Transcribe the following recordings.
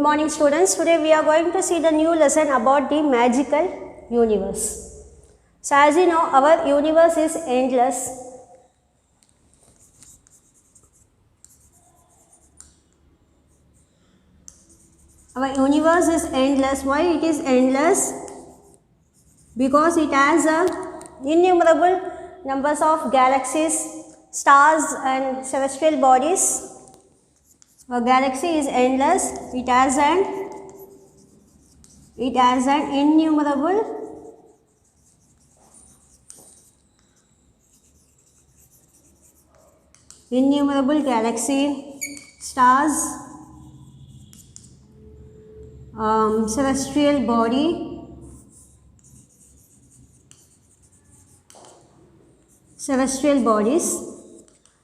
morning students. Today we are going to see the new lesson about the magical universe. So as you know, our universe is endless. Our universe is endless. Why it is endless? Because it has innumerable numbers of galaxies, stars and celestial bodies. Our galaxy is endless. It has an innumerable galaxy, stars, celestial bodies.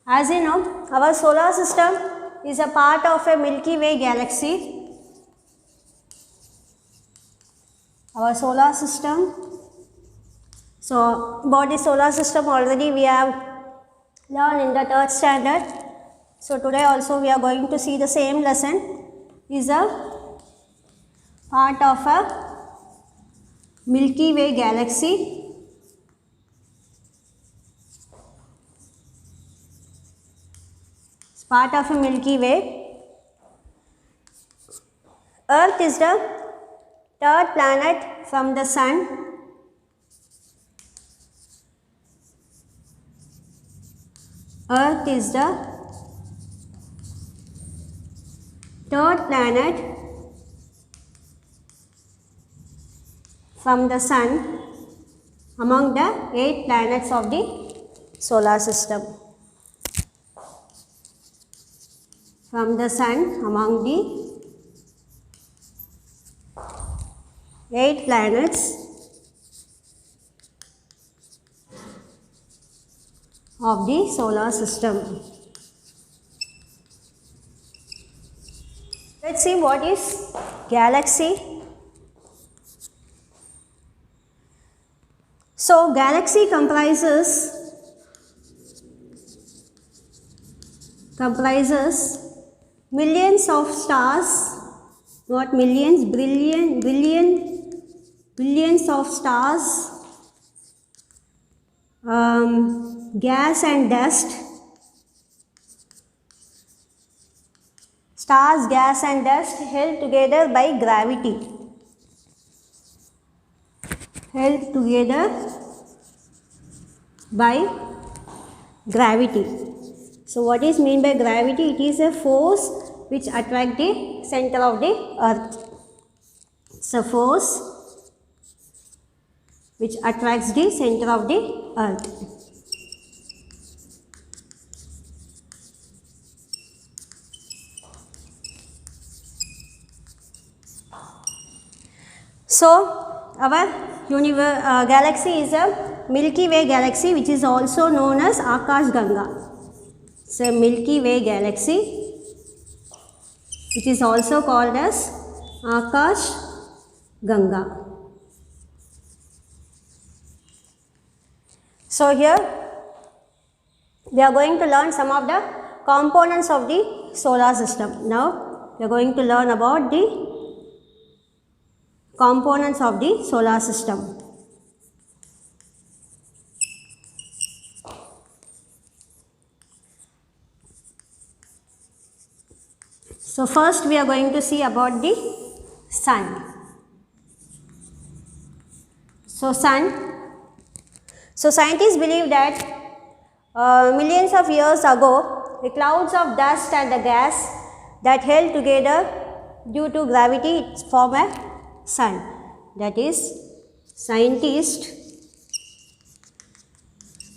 As you know, our solar system is a part of a Milky Way galaxy. Our solar system. So, about the solar system already we have learned in the 3rd standard. So, today also we are going to see the same lesson. Is a part of a Milky Way galaxy. It's part of a Milky Way. Earth is the 3rd planet from the Sun. Earth is the 3rd planet from the Sun among the 8 planets of the solar system. From the Sun among the 8 planets of the solar system. Let's see what is galaxy. So, galaxy comprises millions of stars, not millions, billions of stars, gas and dust, stars, gas and dust held together by gravity. Held together by gravity. So, what is meant by gravity? It is a force which attracts the center of the earth. It's a force which attracts the center of the earth. So, our galaxy is a Milky Way galaxy, which is also known as Akash Ganga. It's a Milky Way galaxy, which is also called as Akash Ganga. So, here we are going to learn some of the components of the solar system. Now, we are going to learn about the components of the solar system. So, first we are going to see about the Sun. So, scientists believe that millions of years ago, the clouds of dust and the gas that held together due to gravity form a sun. That is, scientists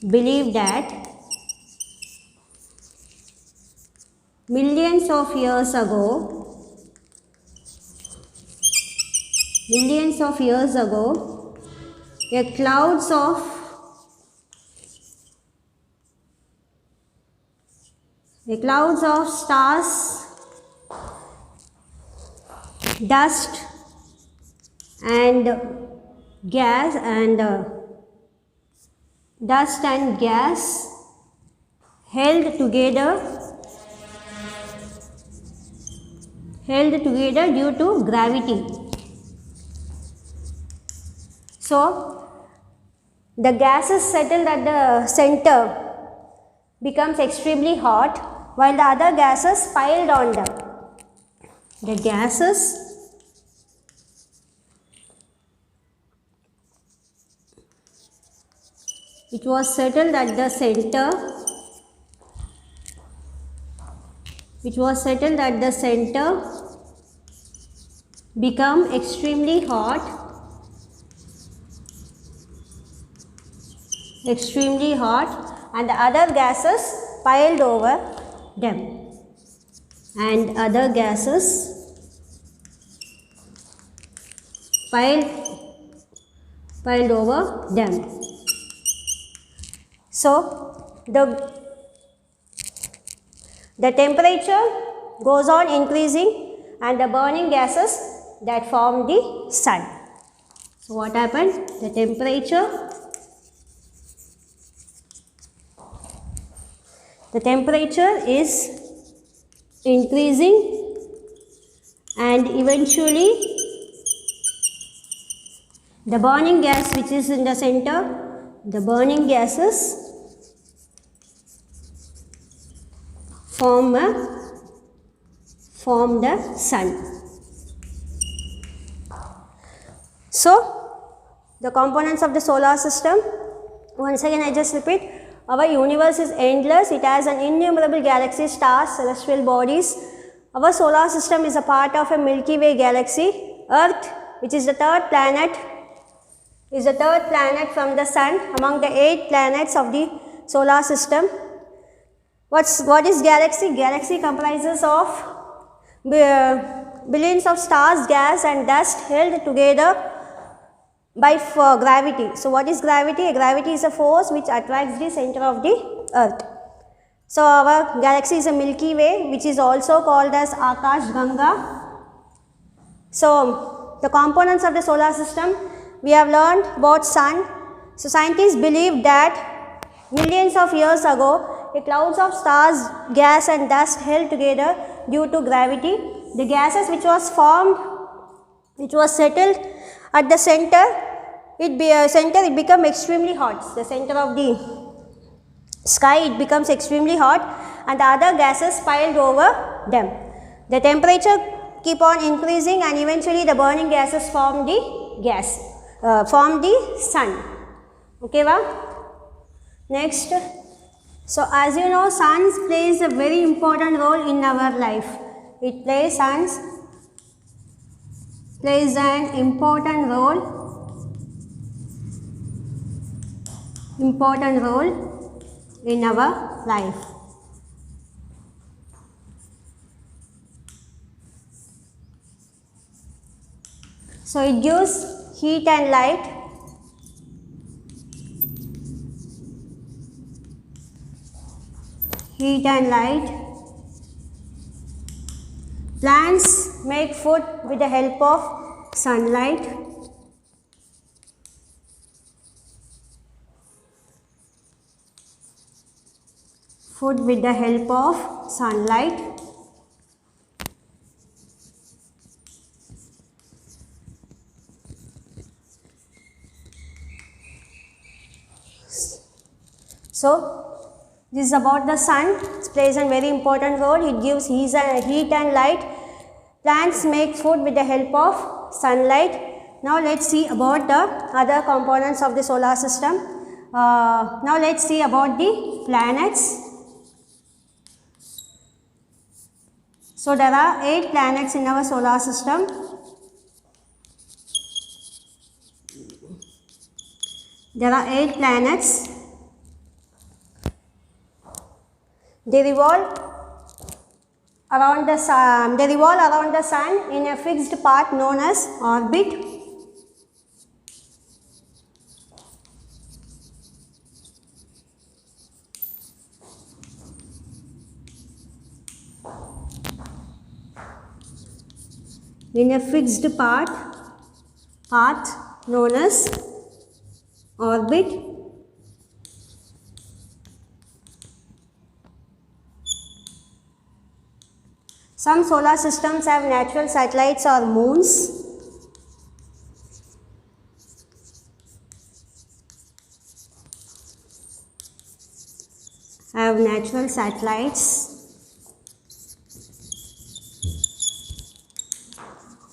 believe that millions of years ago, the clouds of stars, dust and gas held held together due to gravity. So the gases settled at the center becomes extremely hot while the other gases piled on them. The gases which was settled at the center become extremely hot and the other gases piled over them. And other gases piled over them. So the temperature goes on increasing and the burning gases that form the sun. So what happened? The temperature is increasing and eventually the burning gas which is in the center, the burning gases form the sun. So the components of the solar system, once again I just repeat, our universe is endless. It has an innumerable galaxies, stars, celestial bodies. Our solar system is a part of a Milky Way galaxy. Earth, which is the third planet, from the sun among the 8 planets of the solar system. What is galaxy? Galaxy comprises of billions of stars, gas and dust held together by gravity. So what is gravity? Gravity is a force which attracts the center of the earth. So our galaxy is a Milky Way, which is also called as Akash Ganga. So the components of the solar system, we have learned about sun. So scientists believe that millions of years ago, a clouds of stars, gas and dust held together due to gravity. The gases which was settled at the center, it become extremely hot. The center of the sky, it becomes extremely hot and the other gases piled over them. The temperature keep on increasing and eventually the burning gases form the sun. Okay, wow? Next. So as you know, sun plays a very important role in our life. Sun plays an important role in our life. So it gives heat and light. Plants make food with the help of sunlight. So this is about the sun. It plays a very important role. It gives heat and light. Plants make food with the help of sunlight. Now let's see about the other components of the solar system. Now let's see about the planets. So there are 8 planets in our solar system. There are 8 planets. They revolve around the sun. In a fixed path known as orbit. Path known as orbit. Some solar systems have natural satellites or moons. Have natural satellites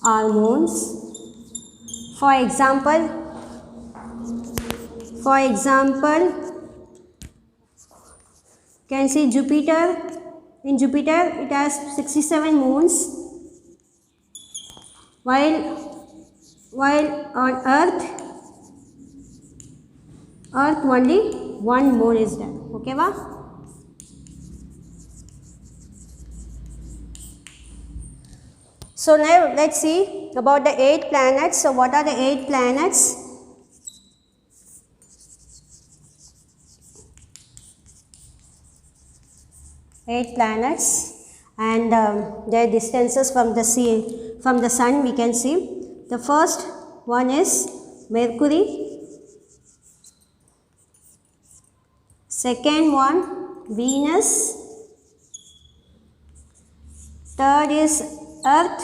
or moons. For example, you can see Jupiter. In Jupiter, it has 67 moons, while on Earth only one moon is there. Okay, va? So now let's see about the 8 planets. So what are the 8 planets? Eight planets, and their distances from the sun we can see. The first one is Mercury. Second one, Venus. Third is Earth.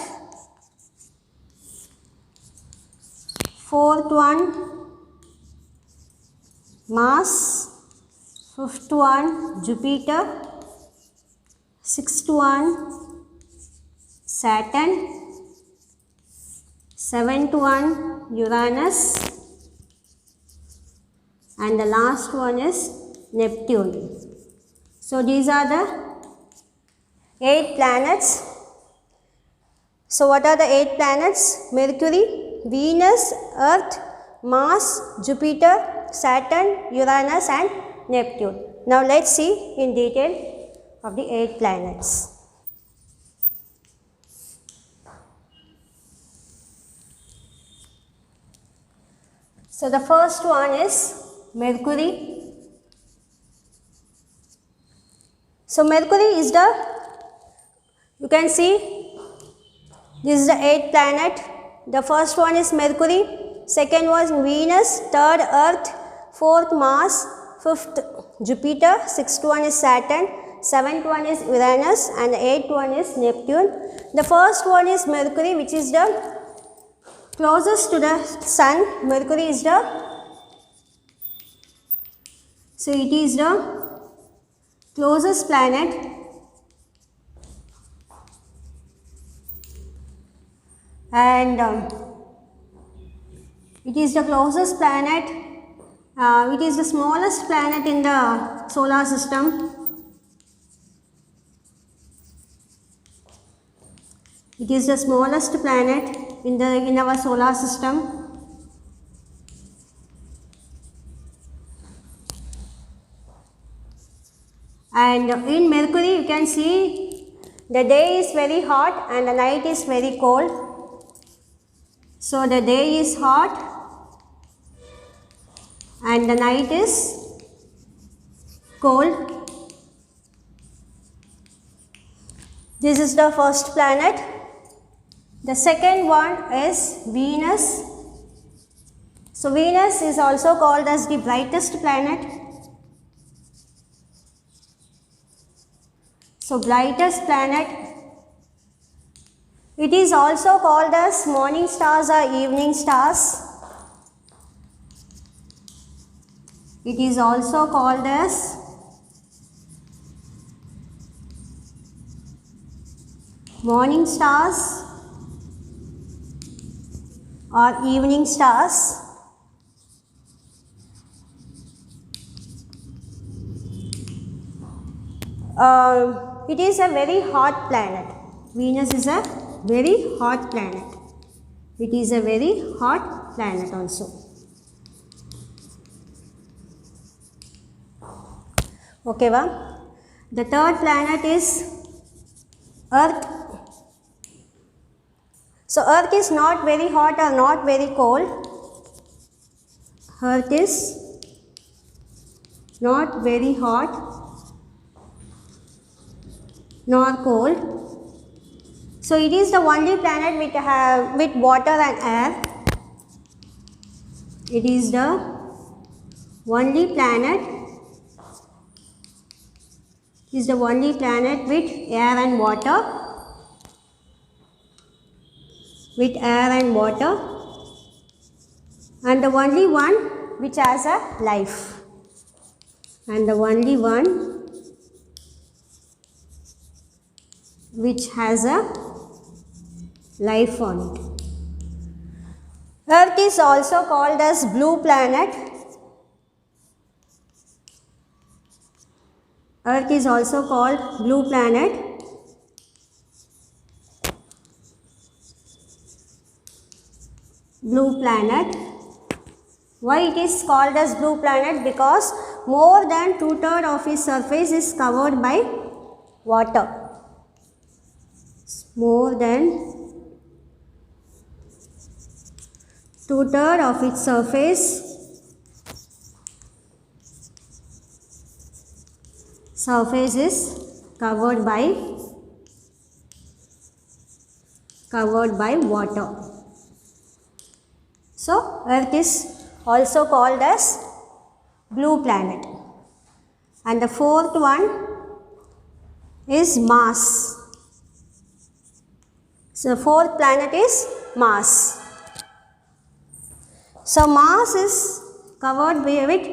Fourth one, Mars. Fifth one, Jupiter. Sixth one, Saturn. Seventh one, Uranus. And the last one is Neptune. So these are the 8 planets. So what are the 8 planets? Mercury, Venus, Earth, Mars, Jupiter, Saturn, Uranus and Neptune. Now let's see in detail of the 8 planets. So the first one is Mercury. So Mercury is you can see this is the 8th planet. The first one is Mercury, second was Venus, third Earth, fourth Mars, fifth Jupiter, sixth one is Saturn, seventh one is Uranus and the 8th one is Neptune. The first one is Mercury, which is the closest to the sun. Mercury is it is the closest planet and it is the closest planet. It is the smallest planet in the solar system. It is the smallest planet in our solar system. And in Mercury you can see the day is very hot and the night is very cold. So the day is hot and the night is cold. This is the first planet. The second one is Venus. So Venus is also called as the brightest planet. So brightest planet. It is also called as morning stars or evening stars. It is also called as morning stars or evening stars. It is a very hot planet. Venus is a very hot planet. It is a very hot planet also. Okay, va? The third planet is Earth. So Earth is not very hot or not very cold. Earth is not very hot nor cold. So it is the only planet with water and air. It is the only planet. It is the only planet with air and water. with air and water, and the only one which has a life, and the only one which has a life on it. Earth is also called as blue planet. Earth is also called blue planet. Blue planet. Why it is called as blue planet? Because more than 2/3 of its surface is covered by water. More than 2/3 of its surface is covered by water. So Earth is also called as blue planet. And the fourth one is Mars. So the fourth planet is Mars. So Mars is covered with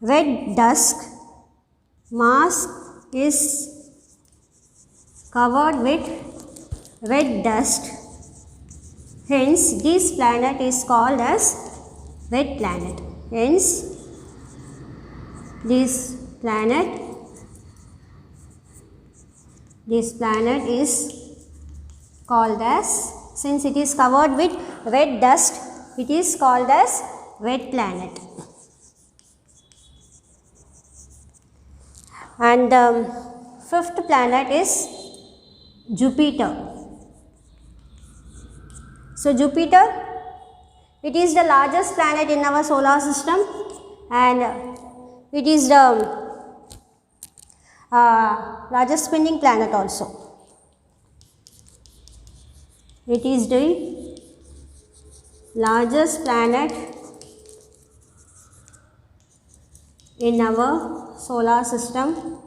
red dust. Mars is covered with red dust. Hence, this planet is called as red planet. Hence, this planet is called as, since it is covered with red dust, it is called as red planet. And the fifth planet is Jupiter. So Jupiter, it is the largest planet in our solar system, and it is the largest spinning planet also. It is the largest planet in our solar system.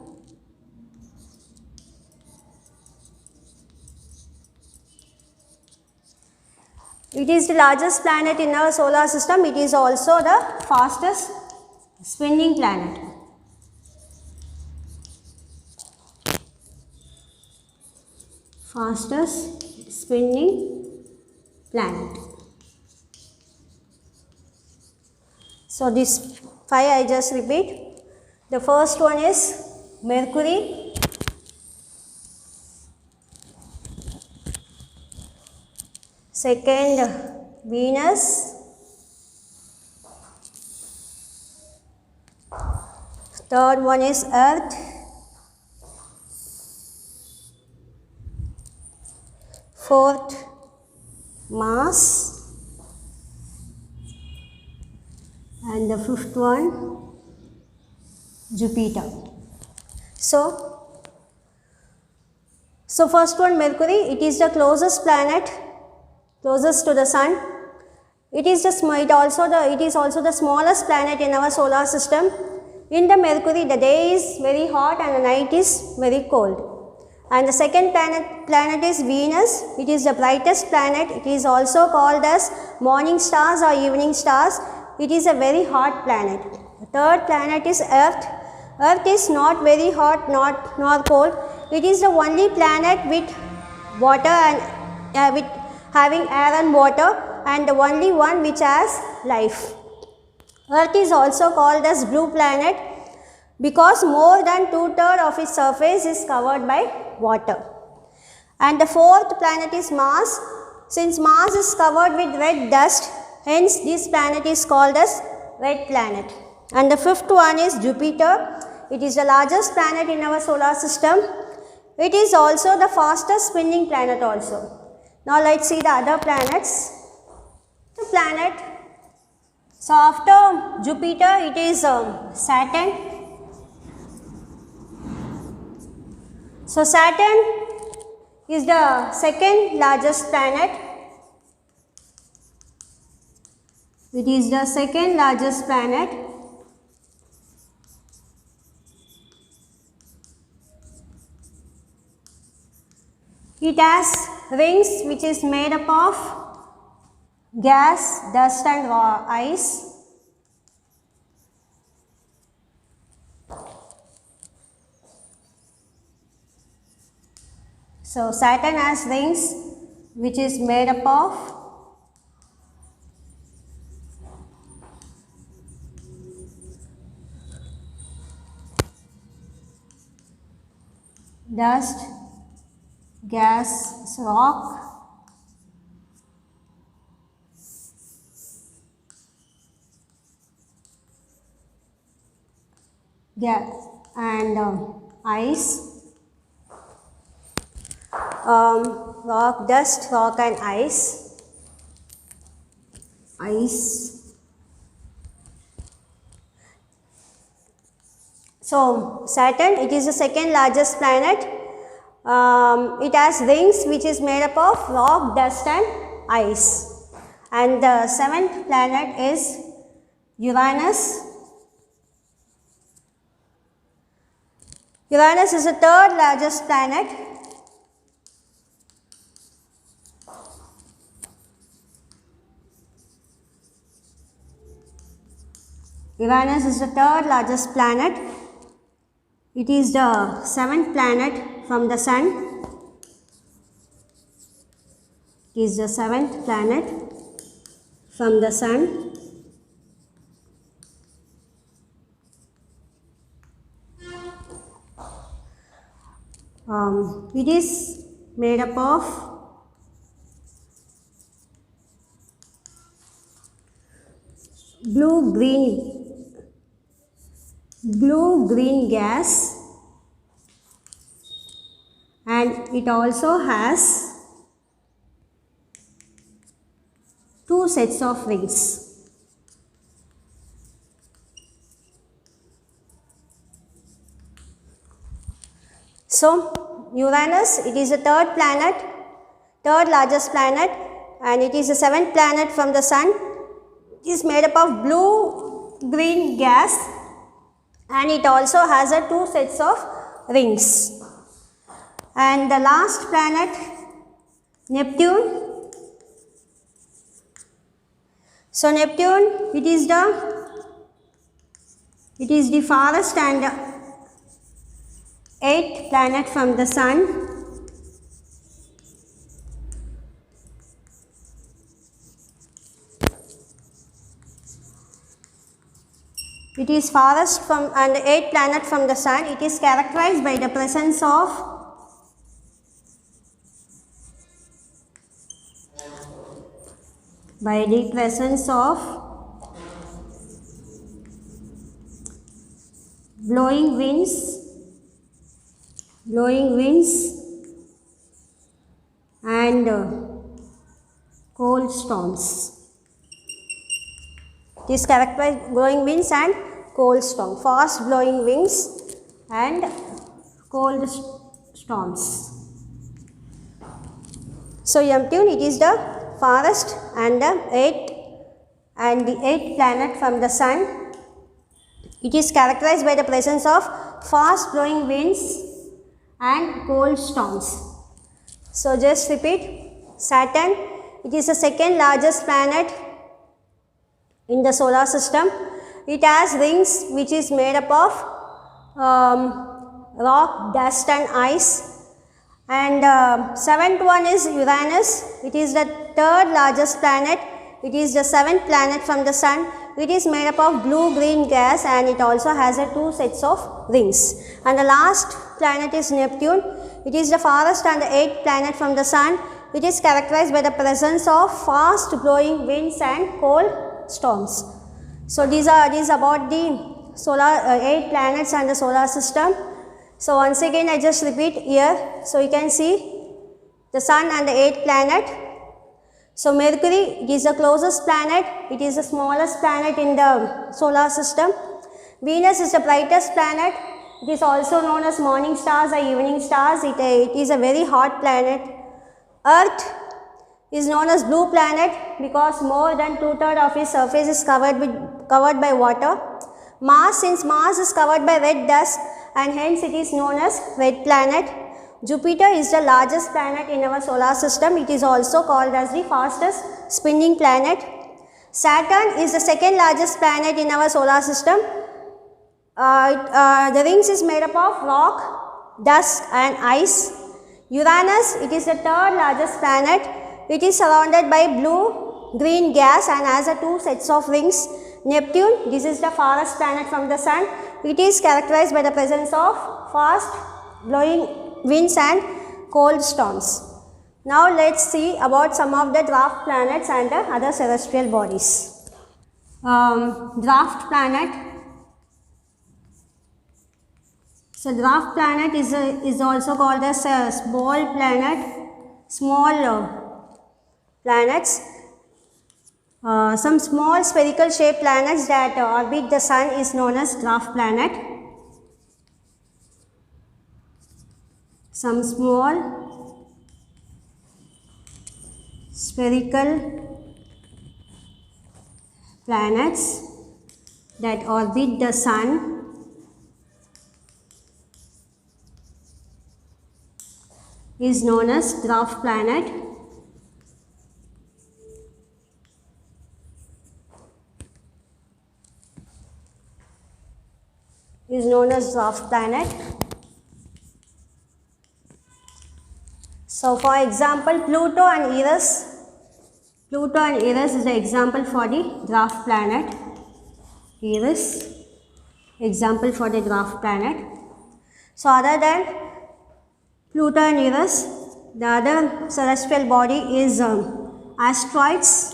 It is the largest planet in our solar system. It is also the fastest spinning planet. Fastest spinning planet. So these 5 I just repeat. The first one is Mercury. Second, Venus. Third one is Earth. Fourth, Mars. And the fifth one, Jupiter. So first one, Mercury, it is the closest planet, closest to the sun. It is also the smallest planet in our solar system. In the Mercury, the day is very hot and the night is very cold. And the second planet is Venus. It is the brightest planet. It is also called as morning stars or evening stars. It is a very hot planet. The third planet is Earth. Earth is not very hot nor cold. It is the only planet with water and with having air and water, and the only one which has life. Earth is also called as blue planet because more than 2/3 of its surface is covered by water. And the fourth planet is Mars. Since Mars is covered with red dust, hence this planet is called as red planet. And the fifth one is Jupiter. It is the largest planet in our solar system. It is also the fastest spinning planet also. Now let's see the other planets. The planet. So after Jupiter, it is Saturn. So Saturn is the second largest planet. It is the second largest planet. It has rings which is made up of gas, dust and ice. So Saturn has rings which is made up of dust, gas, rock, and ice. Rock, dust, rock and ice. So Saturn, it is the second largest planet. It has rings which is made up of rock, dust and ice. And the seventh planet is Uranus. Uranus is the third largest planet. Uranus is the third largest planet. It is the seventh planet from the Sun. It is the seventh planet from the Sun. It is made up of blue-green gas, and it also has two sets of rings. So Uranus, it is the third largest planet, and it is the seventh planet from the Sun. It is made up of blue-green gas, and it also has two sets of rings. And the last planet, Neptune. So Neptune, it is the farthest and eighth planet from the Sun. It is farthest from and eighth planet from the Sun. It is characterized by the presence of blowing winds and cold storms. It is characterized by blowing winds and cold storm, fast blowing winds and cold storms. So Neptune, it is the farthest and the eighth planet from the Sun. It is characterized by the presence of fast blowing winds and cold storms. So just repeat, Saturn, it is the second largest planet in the solar system. It has rings which is made up of rock, dust and ice. And seventh one is Uranus. It is the third largest planet. It is the seventh planet from the Sun. It is made up of blue-green gas, and it also has two sets of rings. And the last planet is Neptune. It is the farthest and the eighth planet from the Sun. It is characterized by the presence of fast blowing winds and cold storms. So these are about the solar 8 planets and the solar system. So once again I just repeat here. So you can see the Sun and the 8th planet. So Mercury, it is the closest planet. It is the smallest planet in the solar system. Venus is the brightest planet. It is also known as morning stars or evening stars. It is a very hot planet. Earth is known as blue planet because more than 2/3 of its surface is covered by water. Mars, since Mars is covered by red dust and hence it is known as red planet. Jupiter is the largest planet in our solar system. It is also called as the fastest spinning planet. Saturn is the second largest planet in our solar system. The rings is made up of rock, dust and ice. Uranus, it is the third largest planet. It is surrounded by blue-green gas and has 2 sets of rings. Neptune, this is the farthest planet from the sun. It is characterized by the presence of fast blowing winds and cold storms. Now let's see about some of the dwarf planets and the other celestial bodies. Dwarf planet. So dwarf planet is also called as a small planet, small planets. Some small spherical shaped planets that orbit the sun is known as dwarf planet. Some small spherical planets that orbit the sun is known as dwarf planet. Is known as dwarf planet. So, for example, Pluto and Eris. Pluto and Eris is the example for the dwarf planet. Eris, example for the dwarf planet. So, other than Pluto and Eris, the other celestial body is asteroids.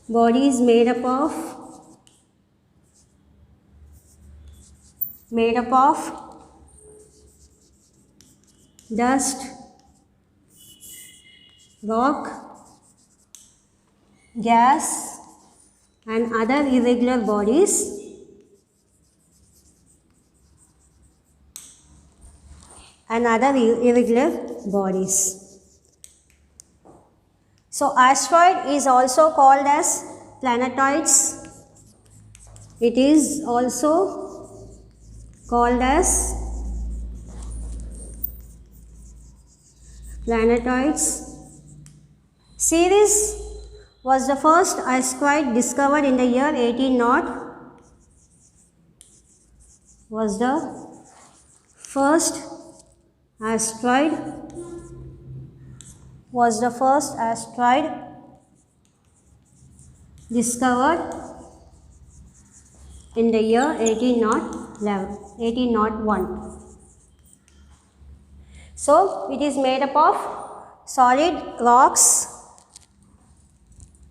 Body is made up of dust, rock, gas and other irregular bodies. So, asteroid is also called as planetoids. It is also called as planetoids. Ceres was the first asteroid discovered in the year 1800. Was the first asteroid discovered in the year 1801. So, it is made up of solid rocks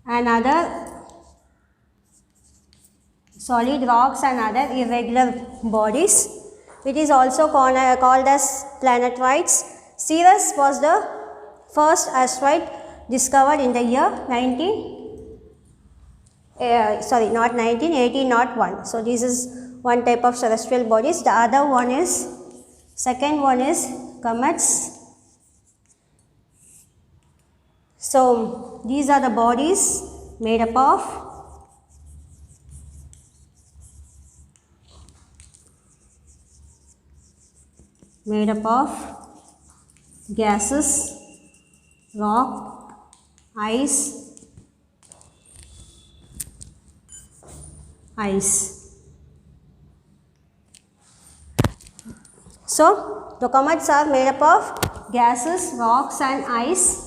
and other irregular bodies. It is also called as planetoids. Ceres was the first asteroid discovered in the year 1801. So, this is one type of celestial bodies. The other one is, second one is comets. So, these are the bodies made up of gases, rock, ice. So, the comets are made up of gases, rocks and ice.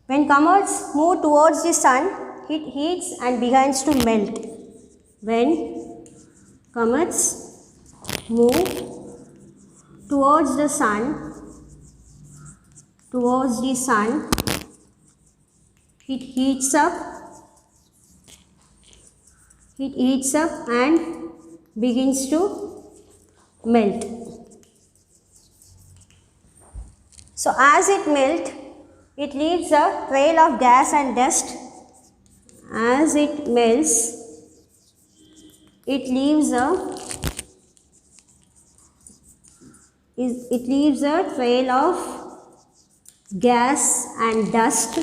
When comets move towards the sun, it heats and begins to melt. When comets move towards the sun, it heats up and begins to melt. So, as it melts, it leaves a trail of gas and dust. As it melts, it leaves a trail of gas and dust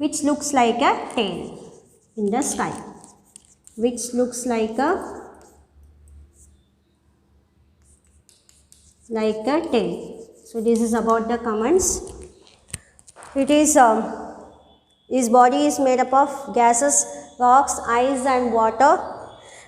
which looks like a tail in the sky, which looks like a tail. So this is about the comets. It is his body is made up of gases, rocks, ice and water.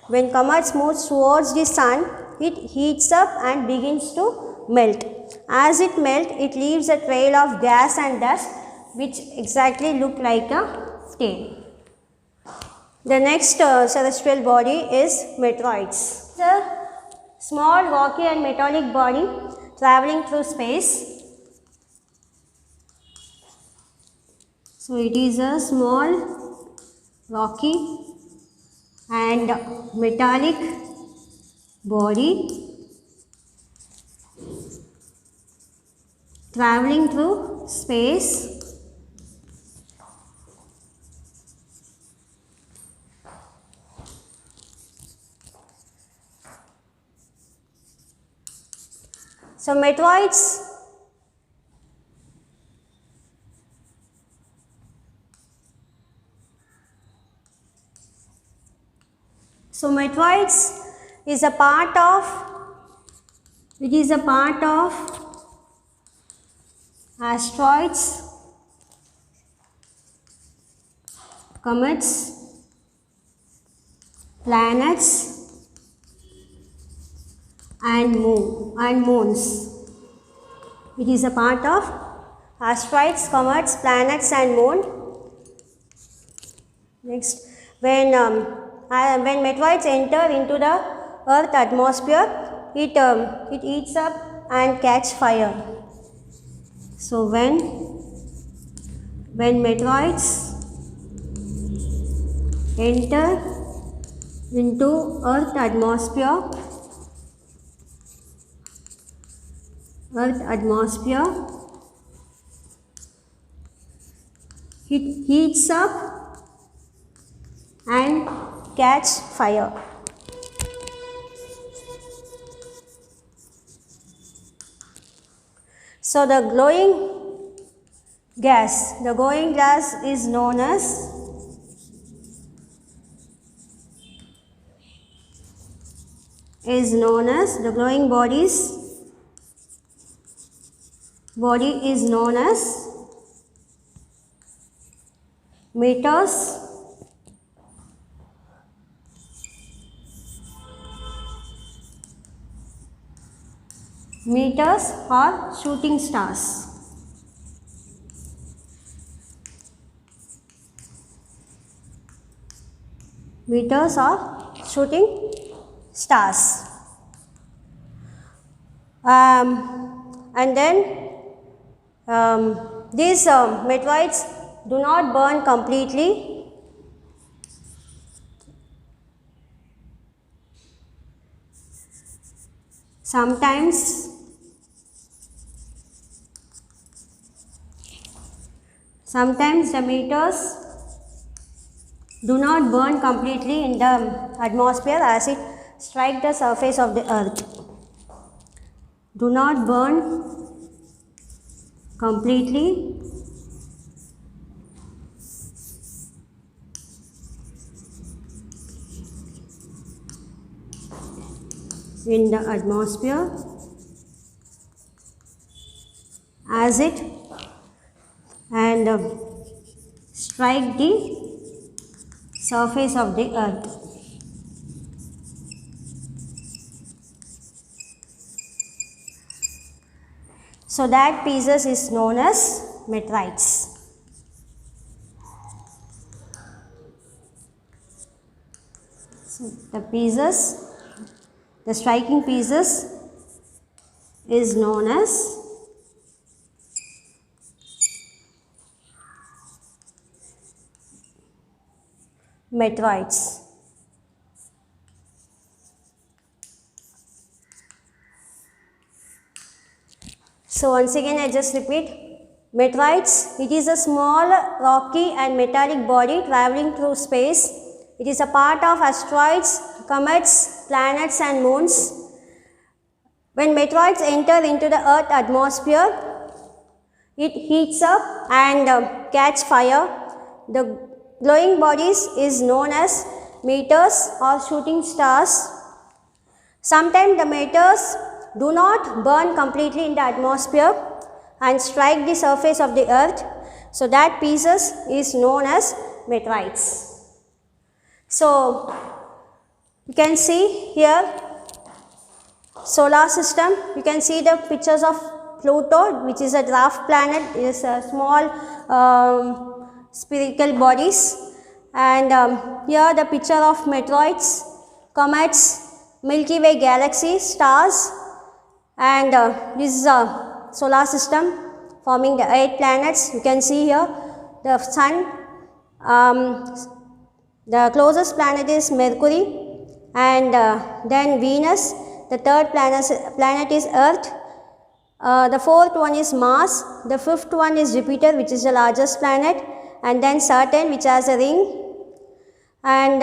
When comets moves towards the sun, it heats up and begins to melt. As it melts, it leaves a trail of gas and dust which exactly look like a tail. The next celestial body is meteoroids. It's a small rocky and metallic body traveling through space. So it is a small rocky and metallic body traveling through space. So meteoroids is a part of asteroids, comets, planets and moons. It is a part of asteroids, comets, planets and moon. Next, when meteoroids enter into the Earth atmosphere, it eats up and catch fire. So when meteoroids enter into Earth atmosphere, it heats up and catch fire. So the glowing gas is known as the glowing body is known as meteors. Meteors or shooting stars. Meteors or shooting stars. And then these meteoroids do not burn completely. Sometimes the meteors do not burn completely in the atmosphere as it strikes the surface of the earth. Do not burn completely in the atmosphere as it and strike the surface of the earth. So that pieces is known as meteorites. So the striking pieces is known as meteorites. So once again I just repeat, meteorites, it is a small rocky and metallic body traveling through space. It is a part of asteroids, comets, planets and moons. When meteoroids enter into the Earth atmosphere, it heats up and catch fire. the glowing bodies is known as meteors or shooting stars. Sometimes the meteors do not burn completely in the atmosphere and strike the surface of the earth. So that pieces is known as meteorites. So you can see here solar system. You can see the pictures of Pluto, which is a dwarf planet. It is a small spherical bodies, and here the picture of meteoroids, comets, Milky Way galaxy, stars, and this is a solar system forming the 8 planets. You can see here the sun. The closest planet is Mercury, and then Venus. The third planet is Earth. The fourth one is Mars. The fifth one is Jupiter, which is the largest planet, and then Saturn, which has a ring, and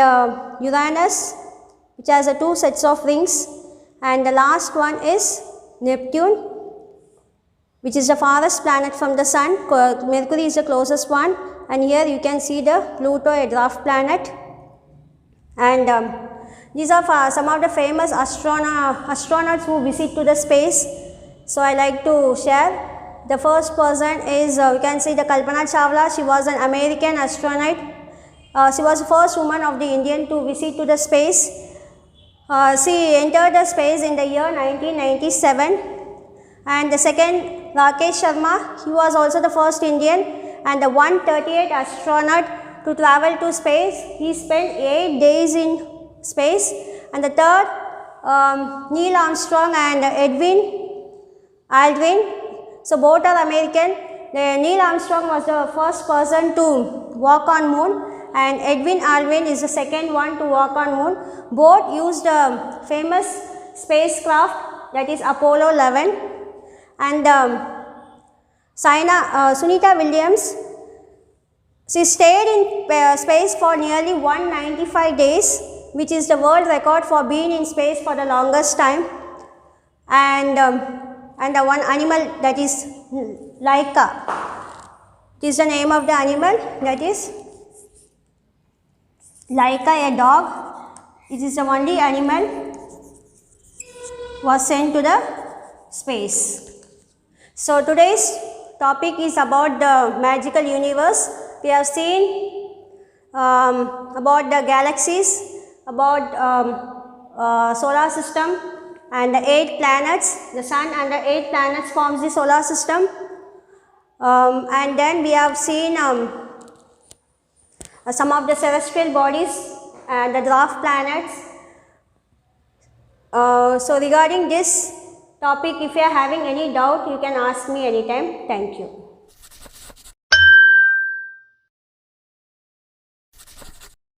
Uranus, which has 2 sets of rings, and the last one is Neptune, which is the farthest planet from the sun. Mercury is the closest one, and here you can see the Pluto, a dwarf planet. And these are some of the famous astronauts who visit to the space. So I like to share. The first person is, you can see the Kalpana Chawla. She was an American astronaut. She was the first woman of the Indian to visit to the space. She entered the space in the year 1997. And the second, Rakesh Sharma, he was also the first Indian and the 138th astronaut to travel to space. He spent 8 days in space. And the third, Neil Armstrong and Edwin Aldrin. So both are American. Neil Armstrong was the first person to walk on moon, and Edwin Aldrin is the second one to walk on moon. Both used a famous spacecraft, that is Apollo 11. And Sunita Williams, she stayed in space for nearly 195 days, which is the world record for being in space for the longest time. And the one animal, that is Laika. This is the name of the animal, that is Laika, a dog. It is the only animal was sent to the space. So today's topic is about the magical universe. We have seen about the galaxies, about solar system, and the 8 planets. The sun and the 8 planets forms the solar system. And then we have seen some of the celestial bodies and the dwarf planets. So regarding this topic, if you are having any doubt, you can ask me anytime. Thank you.